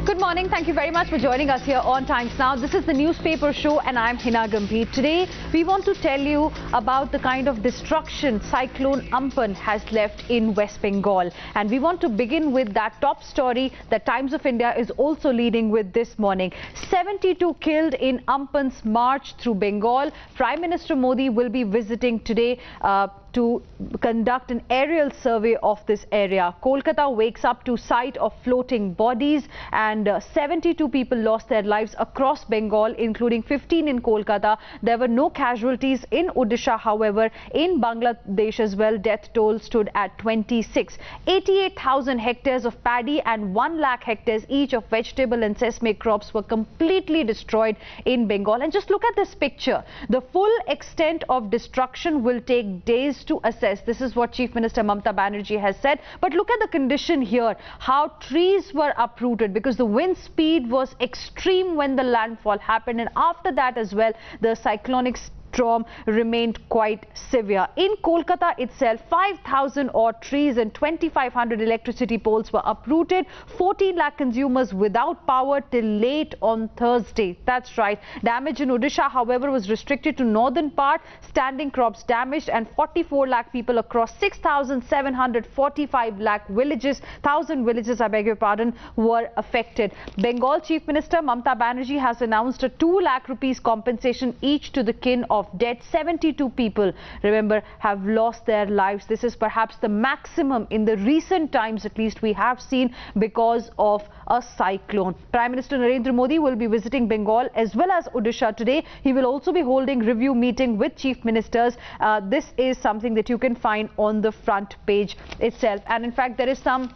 Good morning. Thank you very much for joining us here on Times Now. This is the newspaper show and I'm Hina Gambhir. Today, we want to tell you about the kind of destruction Cyclone Amphan has left in West Bengal. And we want to begin with that top story that Times of India is also leading with this morning. 72 killed in Amphan's march through Bengal. Prime Minister Modi will be visiting today to conduct an aerial survey of this area. Kolkata wakes up to sight of floating bodies, and 72 people lost their lives across Bengal, including 15 in Kolkata. There were no casualties in Odisha, however. In Bangladesh as well, death toll stood at 26. 88,000 hectares of paddy and 1 lakh hectares each of vegetable and sesame crops were completely destroyed in Bengal. And just look at this picture. The full extent of destruction will take days to assess. This is what Chief Minister Mamata Banerjee has said. But look at the condition here, how trees were uprooted because the wind speed was extreme when the landfall happened, and after that as well the cyclonic storm remained quite severe. In Kolkata itself, 5,000 odd trees and 2,500 electricity poles were uprooted. 14 lakh consumers without power till late on Thursday. That's right. Damage in Odisha, however, was restricted to northern part. Standing crops damaged, and 44 lakh people across 6,745 lakh villages, 1,000 villages, I beg your pardon, were affected. Bengal Chief Minister Mamata Banerjee has announced a 2 lakh rupees compensation each to the kin of dead. 72 people, remember, have lost their lives. This is perhaps the maximum in the recent times, at least, we have seen because of a cyclone. Prime Minister Narendra Modi will be visiting Bengal as well as Odisha today. He will also be holding review meeting with chief ministers. This is something that you can find on the front page itself. And in fact, there is some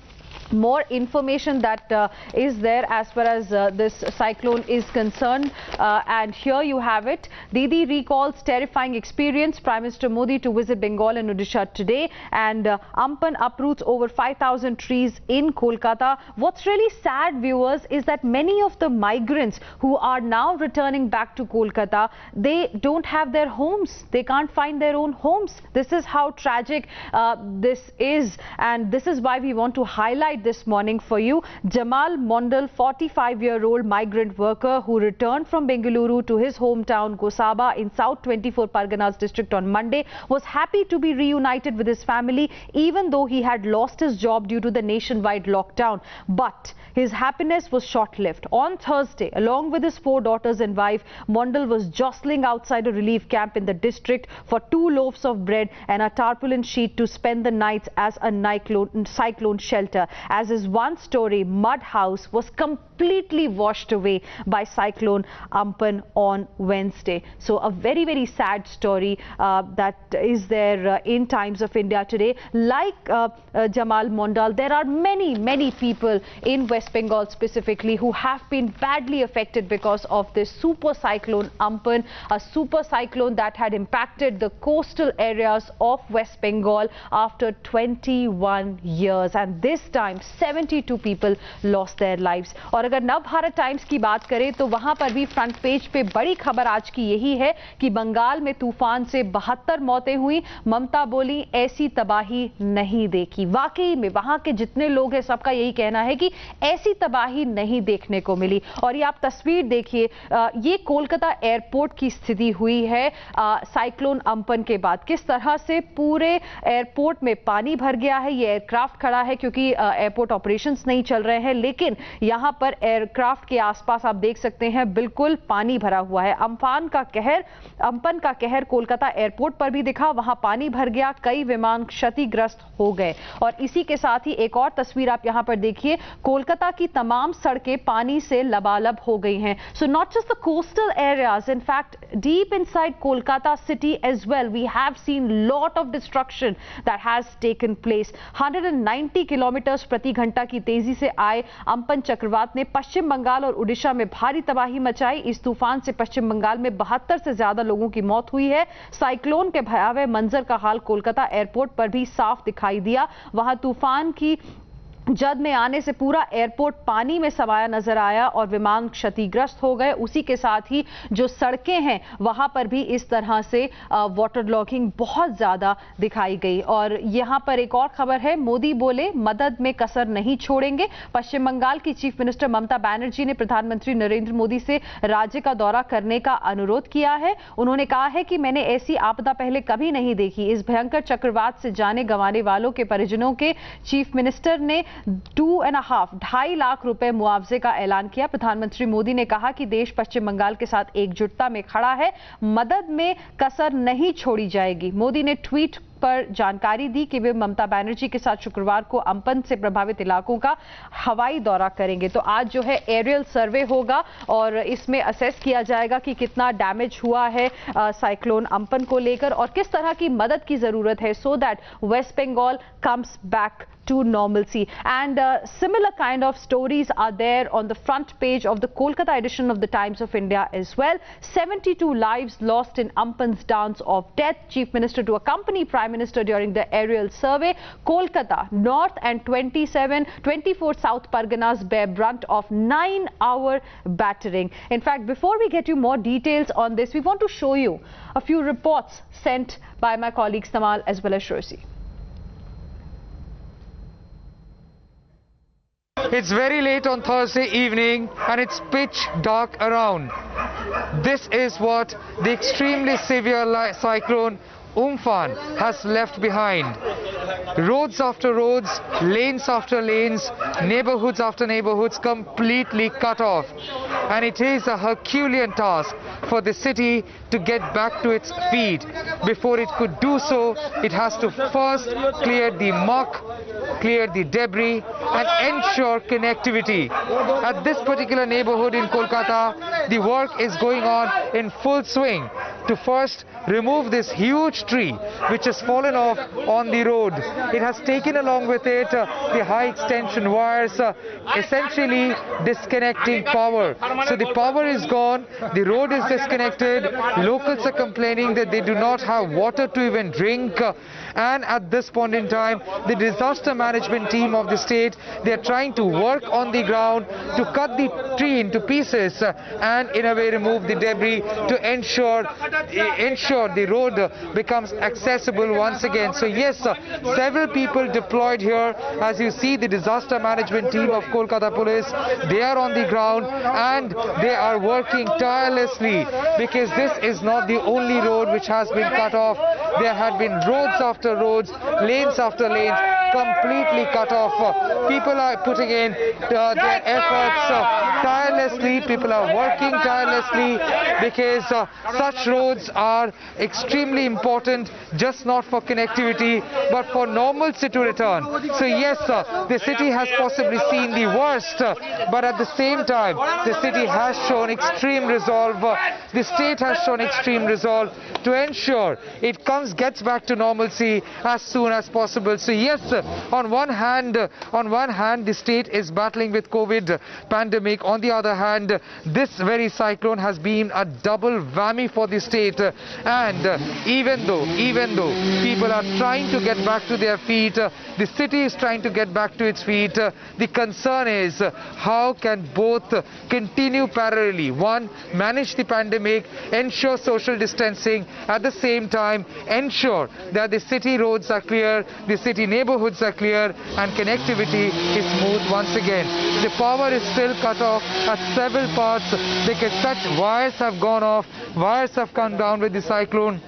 more information that is there as far as this cyclone is concerned, and here you have it. Didi recalls terrifying experience. Prime Minister Modi to visit Bengal and Odisha today, and Amphan uproots over 5,000 trees in Kolkata. What's really sad, viewers, is that many of the migrants who are now returning back to Kolkata, they don't have their homes. They can't find their own homes. This is how tragic this is, and this is why we want to highlight this morning for you. Jamal Mondal, 45-year-old migrant worker who returned from Bengaluru to his hometown Gosaba in South 24 Parganas district on Monday, was happy to be reunited with his family even though he had lost his job due to the nationwide lockdown. But his happiness was short-lived. On Thursday, along with his 4 daughters and wife, Mondal was jostling outside a relief camp in the district for 2 loaves of bread and a tarpaulin sheet to spend the nights as a cyclone shelter, as his one-story mud house was completely washed away by Cyclone Amphan on Wednesday. So a very, very sad story that is there in Times of India today. Like Jamal Mondal, there are many, many people in West Bengal specifically who have been badly affected because of this super cyclone Amphan, a super cyclone that had impacted the coastal areas of West Bengal after 21 years. And this time 72 people lost their lives. और अगर नव Bharat times की बात करें तो वहां पर भी फ्रंट पेज पे बड़ी खबर आज की यही है कि बंगाल में तूफान से 72 मौतें हुई। ममता बोली ऐसी तबाही नहीं देखी। वाकई में वहां के जितने लोग हैं सबका यही कहना है कि ऐसी तबाही नहीं देखने को मिली। और ये आप तस्वीर देखिए, ये कोलकाता एयरपोर्ट की स्थिति हुई है साइक्लोन अम्पन के बाद। किस तरह से पूरे एयरपोर्ट में पानी भर गया है। ये एयरक्राफ्ट खड़ा है क्योंकि एयरपोर्ट ऑपरेशंस नहीं चल रहे हैं, लेकिन यहां पर एयरक्राफ्ट के आसपास आप देख सकते हैं बिल्कुल पानी भरा हुआ है। अम्फन का कहर कोलकाता एयरपोर्ट पर भी दिखा, वहां पानी भर गया, कई विमान क्षतिग्रस्त हो गए। और इसी के साथ ही एक और तस्वीर आप यहां पर देखिए, कोलकाता की तमाम सड़कें पानी से लबालब हो गई हैं। So not just the coastal areas, in fact deep inside Kolkata city as well, we have seen lot of destruction that has taken place. 190 kilometre प्रति घंटा की तेजी से आए अम्पन चक्रवात ने पश्चिम बंगाल और उड़ीसा में भारी तबाही मचाई। इस तूफान से पश्चिम बंगाल में 72 से ज्यादा लोगों की मौत हुई है। साइक्लोन के भयावह मंजर का हाल कोलकाता एयरपोर्ट पर भी साफ दिखाई दिया। वहां तूफान की जद में आने से पूरा एयरपोर्ट पानी में समाया नजर आया और विमान क्षतिग्रस्त हो गए। उसी के साथ ही जो सड़कें हैं वहां पर भी इस तरह से वाटर लॉगिंग बहुत ज्यादा दिखाई गई। और यहां पर एक और खबर है, मोदी बोले मदद में कसर नहीं छोड़ेंगे। पश्चिम बंगाल की चीफ मिनिस्टर ममता बनर्जी ने प्रधानमंत्री नरेंद्र मोदी से राज्य का दौरा करने का अनुरोध किया है। उन्होंने कहा है कि मैंने ऐसी आपदा पहले कभी नहीं देखी। इस भयंकर चक्रवात से जाने गंवाने वालों के परिजनों के चीफ मिनिस्टर ने 2.5 लाख रुपए मुआवजे का ऐलान किया। प्रधानमंत्री मोदी ने कहा कि देश पश्चिम बंगाल के साथ एकजुटता में खड़ा है, मदद में कसर नहीं छोड़ी जाएगी। मोदी ने ट्वीट पर जानकारी दी कि वे ममता बनर्जी के साथ शुक्रवार को अम्पन से प्रभावित इलाकों का हवाई दौरा करेंगे। तो आज जो है एरियल सर्वे होगा और इसमें असेस किया जाएगा कि कितना डैमेज हुआ है साइक्लोन अम्पन को लेकर और किस तरह की मदद की जरूरत है, so that West Bengal comes back to normalcy. And similar kind of stories are there on the front page of the Kolkata edition of the Times of India as well. 72 lives lost in Ampan's dance of death. Chief Minister to accompany Prime Minister during the aerial survey. Kolkata North and 24 South Parganas bear brunt of 9-hour battering. In fact, before we get you more details on this, we want to show you a few reports sent by my colleagues Tamal as well as Shrosi. It's very late on Thursday evening and it's pitch dark around. This is what the extremely severe cyclone Umphan has left behind. Roads after roads, lanes after lanes, neighborhoods after neighborhoods completely cut off. And it is a Herculean task for the city to get back to its feet. Before it could do so, it has to first clear the muck, clear the debris and ensure connectivity. At this particular neighborhood in Kolkata, the work is going on in full swing to first remove this huge tree which has fallen off on the road. It has taken along with it the high extension wires, essentially disconnecting power. So the power is gone, the road is disconnected, locals are complaining that they do not have water to even drink. And at this point in time, the disaster management team of the state, they are trying to work on the ground to cut the tree into pieces and in a way remove the debris to ensure the road becomes accessible once again. So yes, several people deployed here. As you see, the disaster management team of Kolkata Police, they are on the ground and they are working tirelessly because this is not the only road which has been cut off. There had been roads after roads, lanes after lanes, completely cut off. People are putting in their efforts tirelessly. People are working tirelessly because such roads are extremely important, just not for connectivity, but for normalcy to return. So yes, the city has possibly seen the worst, but at the same time, the city has shown extreme resolve. The state has shown extreme resolve to ensure it gets back to normalcy as soon as possible. So yes, on one hand, the state is battling with COVID pandemic. On the other hand, this very cyclone has been a double whammy for the state. And even though people are trying to get back to their feet, the city is trying to get back to its feet. The concern is how can both continue parallelly? One, manage the pandemic, ensure social distancing, at the same time ensure that the city roads are clear, the city neighborhoods are clear and connectivity is smooth once again. The power is still cut off at several parts because such wires have gone off, wires have come down with the cyclone.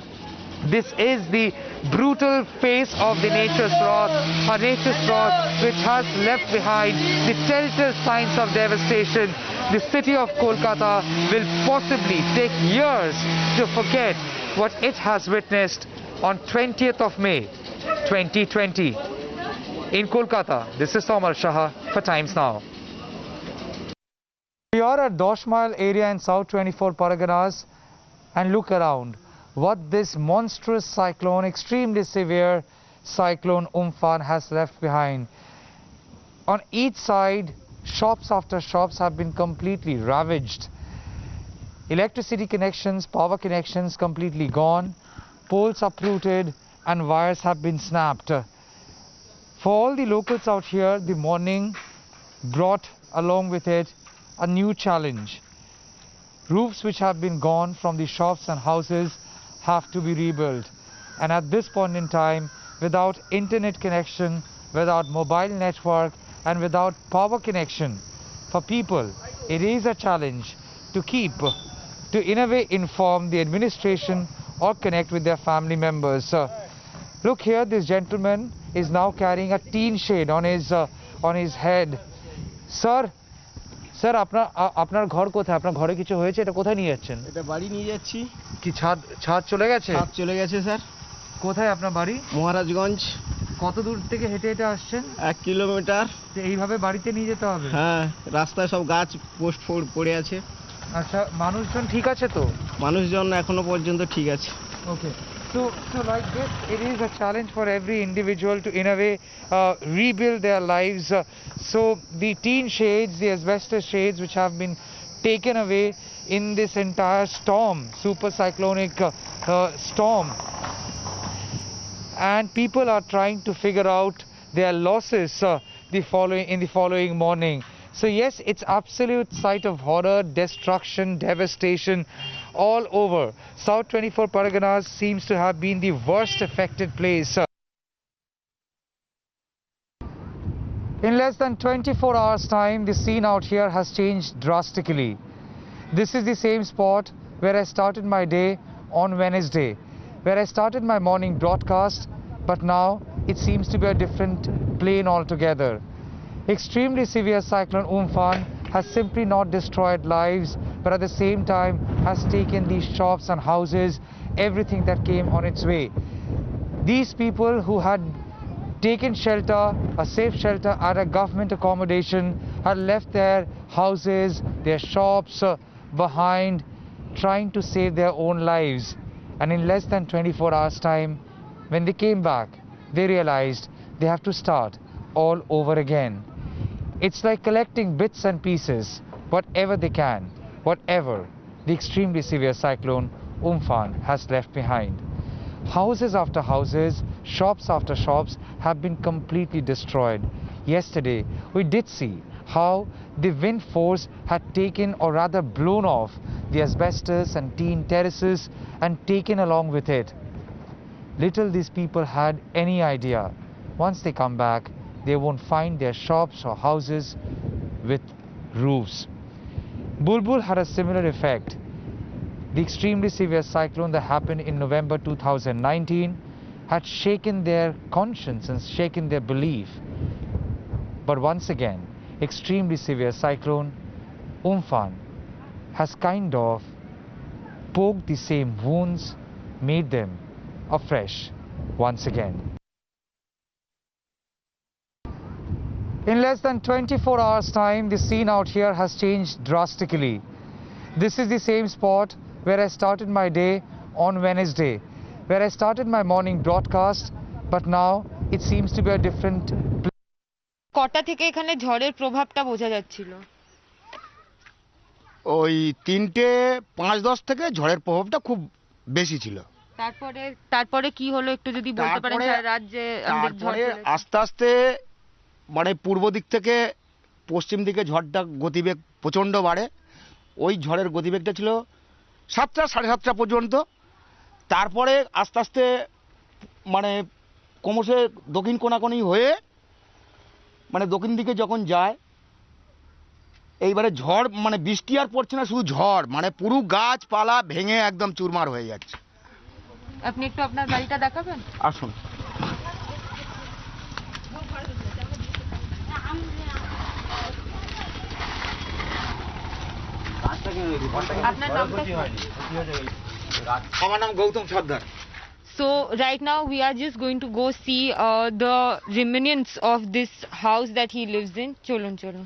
This is the brutal face of the nature's wrath, a nature's wrath which has left behind the telltale signs of devastation. The city of Kolkata will possibly take years to forget what it has witnessed on 20th of May 2020. In Kolkata, this is Tamal Shah for Times Now. We are at Dosh Mile area in South 24 Parganas and look around. What this monstrous cyclone, extremely severe cyclone Umphan has left behind. On each side, shops after shops have been completely ravaged. Electricity connections, power connections completely gone. Poles uprooted and wires have been snapped. For all the locals out here, the morning brought along with it a new challenge. Roofs which have been gone from the shops and houses have to be rebuilt. And at this point in time, without internet connection, without mobile network and without power connection, for people, it is a challenge to in a way inform the administration or connect with their family members. Look here, this gentleman is now carrying a tin shade on his head. Sir, আপনার ঘর কোথায়? আপনার ঘরে কিছু হয়েছে? এটা কোথায় নিয়ে যাচ্ছেন? এটা বাড়ি নিয়ে যাচ্ছি। কি ছাদ চলে গেছে? ছাদ চলে গেছে স্যার। কোথায় আপনার বাড়ি? মহারাজগঞ্জ। কত দূর থেকে হেঁটে হেঁটে আসছেন? 1 কিলোমিটার। এইভাবে বাড়িতে নিয়ে যেতে হবে? হ্যাঁ, রাস্তায় সব গাছ পোস্ট পড়ে আছে। আচ্ছা, মানুষজন ঠিক আছে তো? মানুষজন এখনো পর্যন্ত ঠিক আছে। ওকে, so like this, it is a challenge for every individual to in a way rebuild their lives. So the tin shades, the asbestos shades which have been taken away in this entire storm, super cyclonic storm, and people are trying to figure out their losses in the following morning. So yes, it's absolute sight of horror, destruction, devastation all over. South 24 Parganas seems to have been the worst affected place. In less than 24 hours time, the scene out here has changed drastically. This is the same spot where I started my day on Wednesday, where I started my morning broadcast, but now it seems to be a different plane altogether. Extremely severe cyclone Umphan has simply not destroyed lives, but at the same time has taken these shops and houses, everything that came on its way. These people who had taken shelter, a safe shelter at a government accommodation, had left their houses, their shops behind, trying to save their own lives. And in less than 24 hours time, when they came back, they realized they have to start all over again. It's like collecting bits and pieces, whatever they can, whatever the extremely severe cyclone Umphan has left behind. Houses after houses, shops after shops have been completely destroyed. Yesterday, we did see how the wind force had taken, or rather blown off, the asbestos and tin terraces and taken along with it. Little these people had any idea. Once they come back, they won't find their shops or houses with roofs. Bulbul had a similar effect. The extremely severe cyclone that happened in November 2019 had shaken their conscience and shaken their belief. But once again, extremely severe cyclone Umphan has kind of poked the same wounds, made them afresh once again. In less than 24 hours time, the scene out here has changed drastically. This is the same spot where I started my day on Wednesday, where I started my morning broadcast, but now it seems to be a different place. কটা থেকে এখানে ঝড়ের প্রভাবটা বোঝা যাচ্ছিল? ওই 3:05-10 থেকে ঝড়ের প্রভাবটা খুব বেশি ছিল। তারপরে কি হলো একটু যদি বলতে পারেন স্যার? রাজ্যে তারপরে আস্তে আস্তে মানে পূর্ব দিক থেকে পশ্চিম দিকে ঝড়টা গতিবেগ প্রচণ্ড বাড়ে। ওই ঝড়ের গতিবেগটা ছিল 7টা 7:30 পর্যন্ত। তারপরে আস্তে আস্তে মানে ক্রমশ দক্ষিণ কোণাকোণি হয়ে মানে দক্ষিণ দিকে যখন যায়, এইবারে ঝড় মানে বৃষ্টি আর পড়ছে না, শুধু ঝড়, মানে পুরো গাছপালা ভেঙে একদম চুরমার হয়ে যাচ্ছে। আপনি একটু আপনার বাড়িটা দেখাবেন? আসুন। আপনার নামটা? আমার নাম গৌতম সর্দার। So right now we are just going to go see the remnants of this house that he lives in. চলুন চলুন।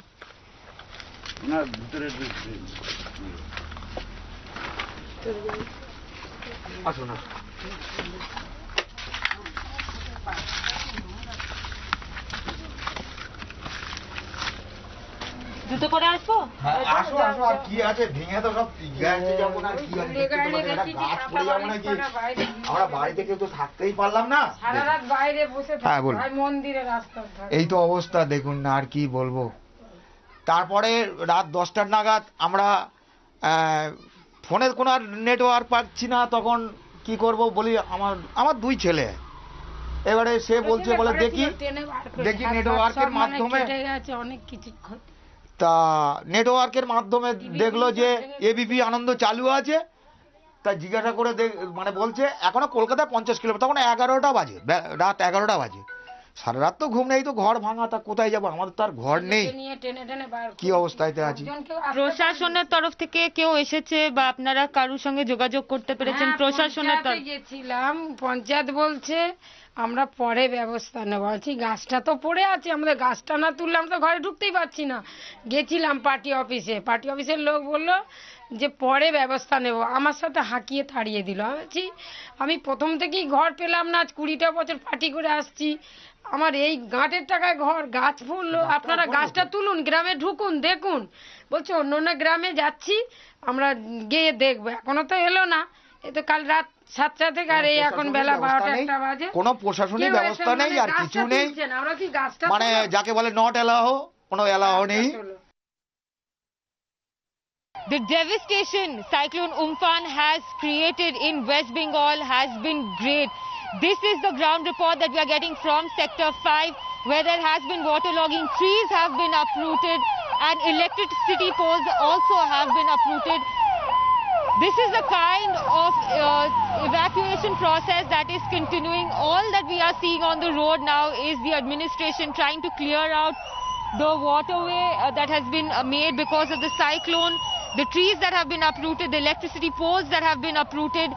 আসুন। জুতো পরে আসবো? আসো আসো, আর কি আছে, ভেঙে তো সব গেছে যখন, আর কি আছে, গাছ পড়ে যাবো নাকি, আমরা বাড়িতে কেউ তো থাকতেই পারলাম না। সারা রাত বাইরে বসে হ্যাঁ, বলুন। থাকতে হয় মন্দিরে রাস্তার ধারে। এই তো অবস্থা দেখুন না, আর কি বলবো। তারপরে রাত 10টার নাগাদ আমরা ফোনের কোনো আর নেটওয়ার্ক পাচ্ছি না, তখন কি করব বলি, আমার দুই ছেলে, এবারে সে বলছে, বলে দেখি নেটওয়ার্কের মাধ্যমে, অনেক কিছু তা নেটওয়ার্কের মাধ্যমে দেখলো যে এবিপি আনন্দ চালু আছে, তা জিজ্ঞাসা করে মানে বলছে এখনো কলকাতায় 50 কিলোমিটার, তখন 11টা বাজে, রাত 11টা বাজে। সারা রাত তো ঘুম নেই, তো ঘর ভাঙা, তা কোথায় যাবো, আমাদের তো আর ঘর নেই, কি অবস্থাতে আছি। প্রশাসনের তরফ থেকে কেউ এসেছে বা আপনারা কারোর সঙ্গে যোগাযোগ করতে পেরেছেন? প্রশাসনের তরফ গেছিলাম, পঞ্চায়েত বলছে আমরা পরে ব্যবস্থা নেব। বলছি গাছটা তো পড়ে আছে, আমাদের গাছটা না তুললে আমরা তো ঘরে ঢুকতেই পারছি না। গেছিলাম পার্টি অফিসের লোক বলল যে পরে ব্যবস্থা নেব, আমার সাথে হাঁকিয়ে তাড়িয়ে দিল। আমি বলছি আমি প্রথম থেকেই ঘর পেলাম না, আজ 20টা বছর পার্টি করে আসছি, আমার এই গাঁটের টাকায় ঘর, গাছ পড়লো, আপনারা গাছটা তুলুন, গ্রামে ঢুকুন, দেখুন। বলছে অন্য অন্য গ্রামে যাচ্ছি, আমরা গিয়ে দেখবো, এখনো তো এলো না, এই তো কাল রাত 7টা থেকে, আর এই এখন বেলা 12টা 1টা বাজে, কোনো প্রশাসনিক ব্যবস্থা নেই, আর কিছু নেই, আমরা কি গাছটা মানে যাকে বলে নট এলাও, কোনো এলাও নেই। The devastation Cyclone Umphan has created in West Bengal has been great. This is the ground report that we are getting from Sector 5, where there has been waterlogging, trees have been uprooted and electricity poles also have been uprooted. This is the kind of evacuation process that is continuing. All that we are seeing on the road now is the administration trying to clear out the waterway that has been made because of the cyclone, the trees that have been uprooted, the electricity poles that have been uprooted.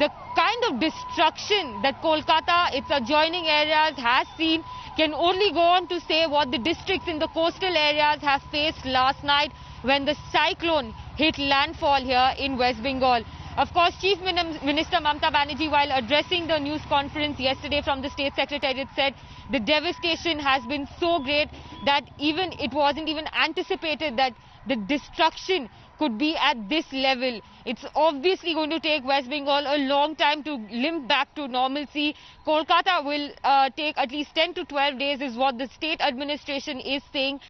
The kind of destruction that Kolkata, its adjoining areas has seen can only go on to say what the districts in the coastal areas have faced last night when the cyclone hit landfall here in West Bengal. Of course, Chief Minister Mamta Banerjee, while addressing the news conference yesterday from the State Secretariat, said the devastation has been so great that even it wasn't even anticipated that the destruction could be at this level. It's obviously going to take West Bengal a long time to limp back to normalcy. Kolkata will take at least 10 to 12 days is what the state administration is saying.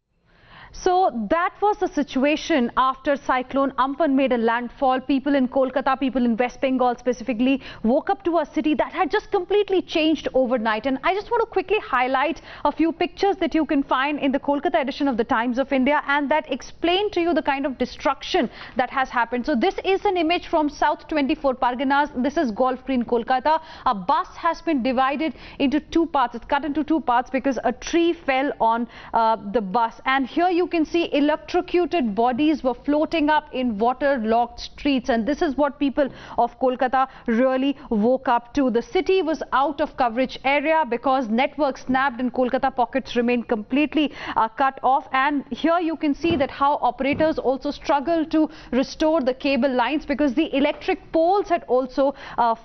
So that was the situation after Cyclone Umphan made a landfall. People in Kolkata, people in West Bengal specifically, woke up to a city that had just completely changed overnight. And I just want to quickly highlight a few pictures that you can find in the Kolkata edition of the Times of India, and that explain to you the kind of destruction that has happened. So this is an image from South 24 Parganas. This is Golf Green, Kolkata. A bus has been divided into two parts. It's cut into two parts because a tree fell on the bus. And here you can see electrocuted bodies were floating up in waterlogged streets, and this is what people of Kolkata really woke up to. The city was out of coverage area because network snapped and Kolkata pockets remained completely cut off. And here you can see that how operators also struggled to restore the cable lines because the electric poles had also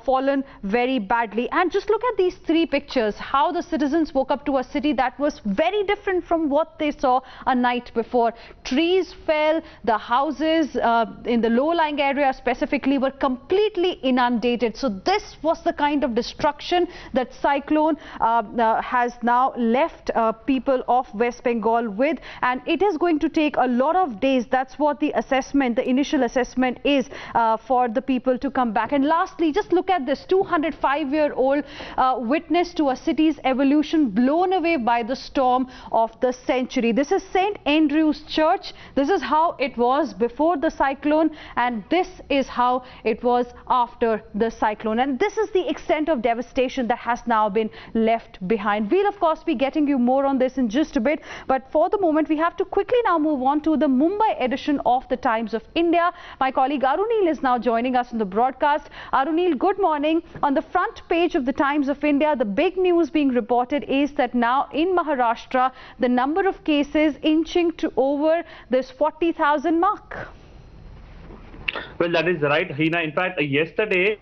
fallen very badly. And just look at these three pictures, how the citizens woke up to a city that was very different from what they saw a night before. Trees fell, the houses in the low-lying area specifically were completely inundated. So this was the kind of destruction that cyclone has now left people of West Bengal with, and it is going to take a lot of days. That's what the assessment, the initial assessment is for the people to come back. And lastly, just look at this 205-year-old witness to a city's evolution blown away by the storm of the century. This is St. Andrew's Church. This is how it was before the cyclone, and this is how it was after the cyclone. And this is the extent of devastation that has now been left behind. We'll of course be getting you more on this in just a bit, but for the moment we have to quickly now move on to the Mumbai edition of the Times of India. My colleague Arunil is now joining us in the broadcast. Arunil, good morning. On the front page of the Times of India, the big news being reported is that now in Maharashtra, the number of cases inching to over this 40,000 mark. Well, that is right, Hina. In fact, yesterday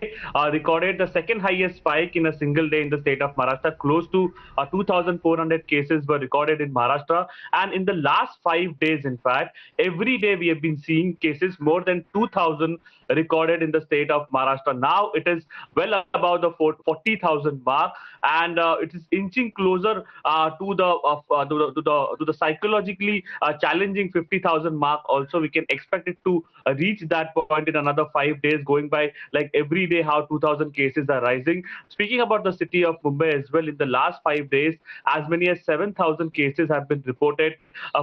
recorded the second highest spike in a single day in the state of Maharashtra. Close to 2,400 cases were recorded in Maharashtra. And in the last 5 days, in fact, every day we have been seeing cases more than 2,000 recorded in the state of Maharashtra. Now it is well above the 40,000 mark, and it is inching closer to the psychologically challenging 50,000 mark. Also, we can expect it to reach that point in another 5 days, going by like every day how 2,000 cases are rising. Speaking about the city of Mumbai as well, in the last 5 days, as many as 7,000 cases have been reported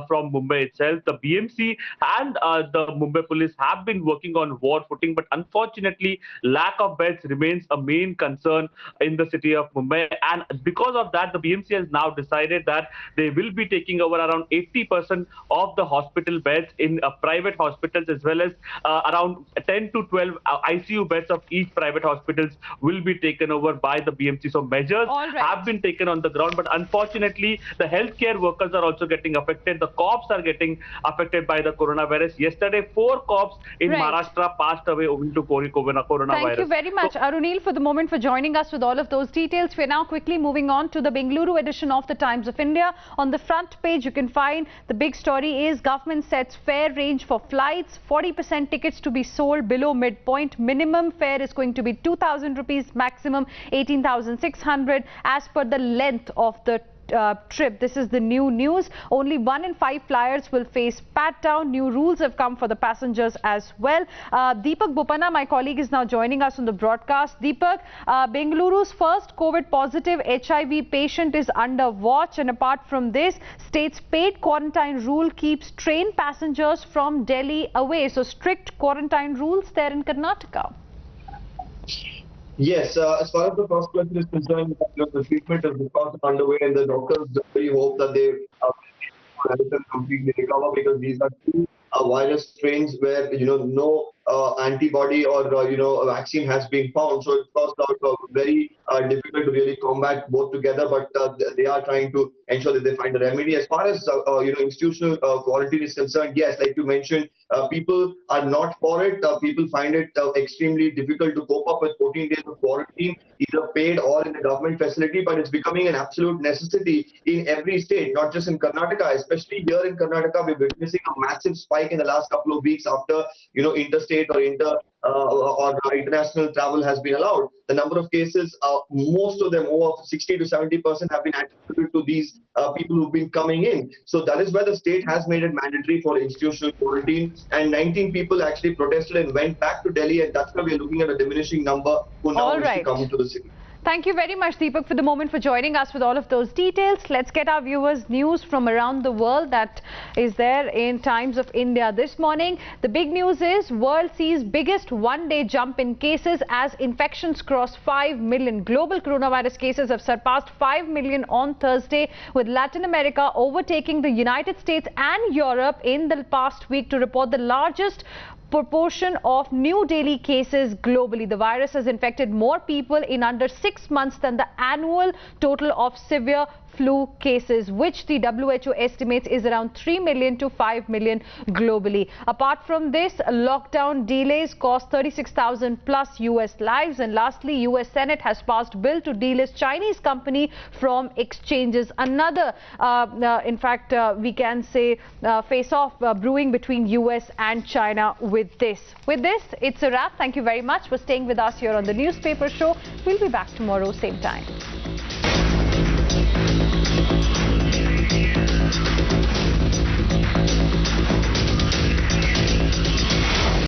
from Mumbai itself. The BMC and the Mumbai police have been working on war footing, but unfortunately, lack of beds remains a main concern in the city of Mumbai. And because of that, the BMC has now decided that they will be taking over around 80% of the hospital beds in private hospitals, as well as around 10 to 12 ICU beds of each private hospitals will be taken over by the BMC. So measures have been taken on the ground, but unfortunately, the healthcare workers are also getting affected. The cops are getting affected by the coronavirus. Yesterday, 4 cops in Maharashtra passed away owing to coronavirus. Thank you very much, Arunil, for the moment, for joining us with all of those details. We're now quickly moving on to the Bengaluru edition of the Times of India. On the front page, you can find the big story is government sets fare range for flights, 40% tickets to be sold below midpoint. Minimum fare is going to be 2,000 rupees, maximum 18,600 as per the length of the trip. This is the new news. Only 1 in 5 flyers will face pat down. New rules have come for the passengers as well. Deepak Bopana, my colleague, is now joining us on the broadcast. Deepak, Bengaluru's first COVID positive HIV patient is under watch, and apart from this, state's paid quarantine rule keeps train passengers from Delhi away. So strict quarantine rules there in Karnataka. Yes, as far as the first question is concerned, the treatment is underway, and the doctors really hope that they completely recover, because these are 2 virus strains where no antibody or a vaccine has been found. So it's caused out very difficult to really combat both together, but they are trying to ensure that they find a remedy. As far as institutional quarantine is concerned, yes, like you mentioned, people are not for it. People find it extremely difficult to cope up with 14 days of quarantine, either paid or in the government facility, but it's becoming an absolute necessity in every state, not just in Karnataka. Especially here in Karnataka, we're witnessing a massive spike in the last couple of weeks after interstate or international travel has been allowed. The number of cases, most of them, over 60 to 70%, have been attributed to these people who've been coming in. So that is why the state has made it mandatory for institutional quarantine, and 19 people actually protested and went back to Delhi, and that's why we're looking at a diminishing number who now wish to come into the city. Thank you very much, Deepak, for the moment, for joining us with all of those details. Let's get our viewers news from around the world that is there in Times of India this morning. The big news is world sees biggest one-day jump in cases as infections cross 5 million. Global coronavirus cases have surpassed 5 million on Thursday, with Latin America overtaking the United States and Europe in the past week to report the largest proportion of new daily cases globally. The virus has infected more people in under 6 months than the annual total of severe flu cases, which the WHO estimates is around 3 million to 5 million globally. Apart from this, lockdown delays cost 36,000 plus US lives. And lastly, US Senate has passed bill to delist Chinese company from exchanges. Another, in fact, we can say face-off brewing between US and China with this. With this, it's a wrap. Thank you very much for staying with us here on the Newspaper Show. We'll be back tomorrow, same time.